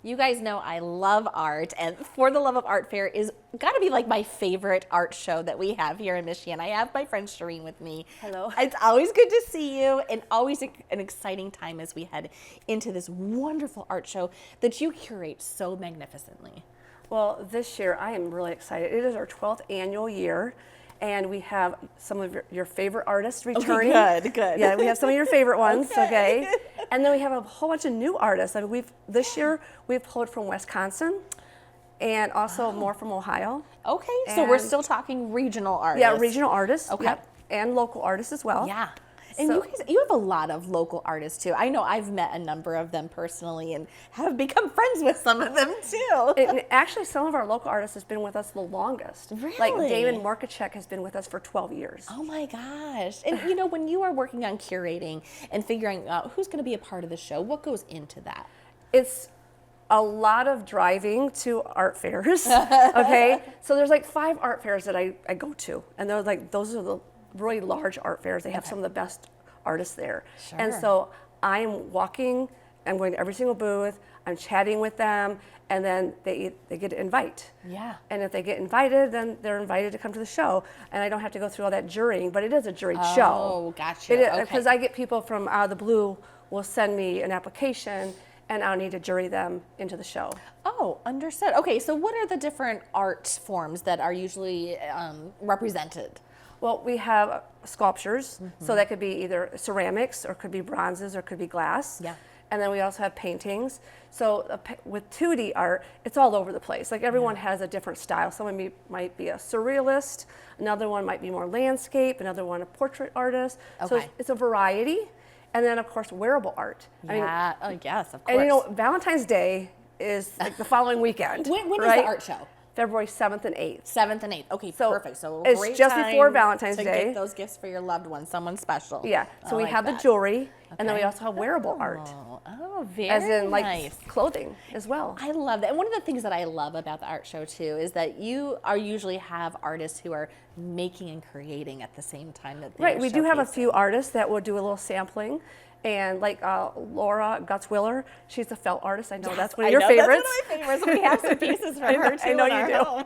You guys know I love art, and For the Love of Art Fair is got to be like my favorite art show that we have here in Michiana. I have my friend Shireen with me. Hello. It's always good to see you, and always an exciting time as we head into this wonderful art show that you curate so magnificently. Well, this year I am really excited. It is our 12th annual year, and we have some of your favorite artists returning. Okay, good. Yeah, we have some of your favorite ones, Okay. okay? And then we have a whole bunch of new artists. I mean, this year we've pulled from Wisconsin and also more from Ohio. Okay, so we're And- still talking regional artists. Yeah, regional artists. Okay. Yep, and local artists as well. Yeah. And So- you have a lot of local artists too. I know I've met a number of them personally and have become friends with some of them too. And actually, some of our local artists has been with us the longest. Really? Like David Markachek has been with us for 12 years. Oh my gosh. And you know, when you are working on curating and figuring out who's going to be a part of the show, what goes into that? It's a lot of driving to art fairs. Okay, so there's like 5 art fairs that I go to, and they're like, those are the really large art fairs. They have some of the best artists there. Sure. And so I'm walking, I'm going to every single booth, I'm chatting with them, and then they get to invite. Yeah. And if they get invited, then they're invited to come to the show, and I don't have to go through all that jurying, but it is a juried show. Oh, gotcha. Because Okay. I get people from out of the blue will send me an application, and I'll need to jury them into the show. Oh, understood. Okay, so what are the different art forms that are usually represented? Well, we have sculptures, so that could be either ceramics, or could be bronzes, or could be glass. Yeah. And then we also have paintings. So with 2D art, it's all over the place. Like everyone has a different style. Someone might be a surrealist, another one might be more landscape, another one a portrait artist. So Okay. it's a variety. And then of course wearable art. Yeah. Oh, yes, of course. And you know, Valentine's Day is like the following weekend. when is right? the art show? February 7th and 8th. 7th and 8th. Okay, So perfect. So it's great just time before Valentine's to Day. get those gifts for your loved one, someone special. Yeah. So I we like have that. the jewelry, and then we Okay. also have wearable art, Oh, very as in like nice. clothing as well. I love that. And one of the things that I love about the art show too is that you are usually have artists who are making and creating at the same time that they Right. are We do have a showcasing. few artists that will do a little sampling. And like Laura Gutzwiller, she's a felt artist. I know that's one of your favorites. That's one of my favorites. We have some pieces from her too. I know in you our do. home.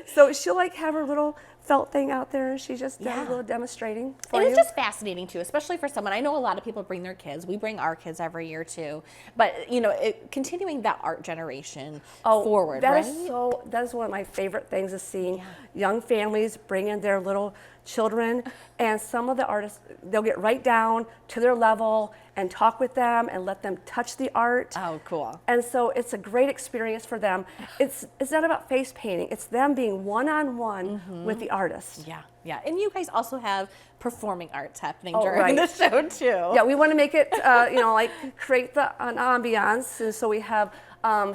So she'll like have her little felt thing out there, and she just does Yeah. a little demonstrating for And you. it's just fascinating too, especially for someone. I know a lot of people bring their kids. We bring our kids every year too. But you know, continuing that art generation forward, that right? That is one of my favorite things is seeing young families bring in their little children, and some of the artists, they'll get right down to their level and talk with them and let them touch the art. Oh, cool. And so it's a great experience for them. It's not about face painting. It's them being one-on-one with the artist. Yeah, yeah. And you guys also have performing arts happening Oh, during right. the show too. Yeah, we want to make it, like create an ambiance. And so we have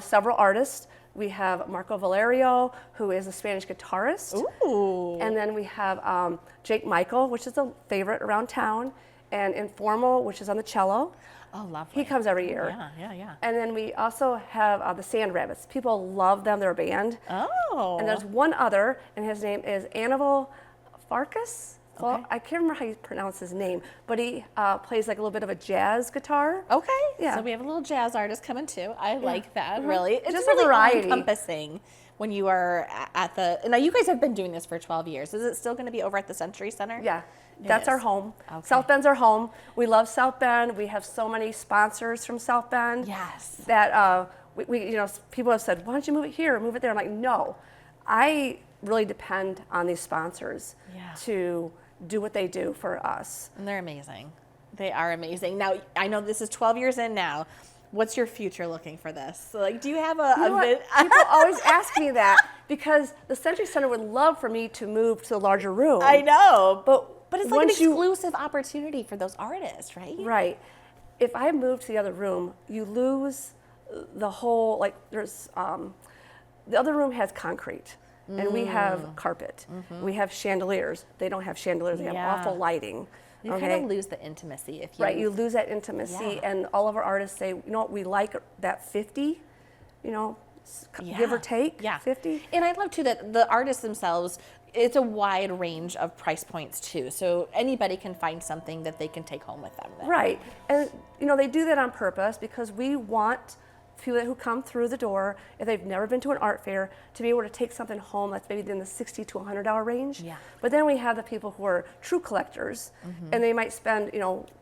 several artists. We have Marco Valerio, who is a Spanish guitarist. Ooh. And then we have Jake Michael, which is a favorite around town, and Informal, which is on the cello. Oh, lovely. He comes every year. Yeah. And then we also have the Sand Rabbits. People love them. They're a band. Oh. And there's one other, and his name is Anival Farkas. Well, Okay. I can't remember how you pronounce his name, but he plays like a little bit of a jazz guitar. Okay. Yeah. So we have a little jazz artist coming too. I like that. Really, it's Just a really variety. encompassing when you are at the. Now you guys have been doing this for 12 years. Is it still going to be over at the Century Center? Yeah, It that's our is. home. Okay. South Bend's our home. We love South Bend. We have so many sponsors from South Bend. Yes. That people have said, why don't you move it here or move it there? I'm like, no, I really depend on these sponsors Yeah. to do what they do for us. And they're amazing. They are amazing. Now I know this is 12 years in now. What's your future looking for this? So, like, do you have You know what? People always ask me that because the Century Center would love for me to move to a larger room. I know, but it's like an once you- exclusive opportunity for those artists, right? Right. If I move to the other room, you lose the whole, like, there's, the other room has concrete, and we have carpet. We have chandeliers. They don't have chandeliers, they have Yeah. awful lighting. You kind of lose the intimacy if you. Right, you lose that intimacy, Yeah. and all of our artists say, you know what, we like that 50, give or take, Yeah. 50. And I love too that the artists themselves, it's a wide range of price points too. So anybody can find something that they can take home with them. Then. Right, and they do that on purpose because we want people who come through the door, if they've never been to an art fair, to be able to take something home that's maybe in the $60 to $100 range. Yeah. But then we have the people who are true collectors, and they might spend,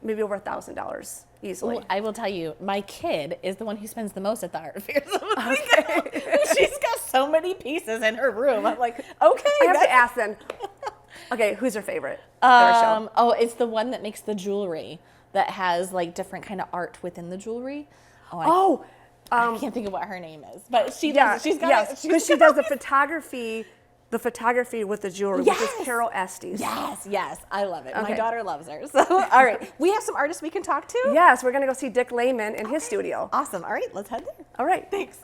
maybe over $1,000 easily. Well, I will tell you, my kid is the one who spends the most at the art fairs. Okay. She's got so many pieces in her room. I'm like, okay. I have to ask then. Okay, who's your favorite? It's the one that makes the jewelry that has like different kind of art within the jewelry. I can't think of what her name is, but she does. She's got. Because she does the photography with the jewelry, which is Carol Estes. Yes, I love it. Okay. My daughter loves her. So, all right, we have some artists we can talk to. Yes, we're gonna go see Dick Lehman in his studio. Awesome. All right, let's head there. All right. Thanks.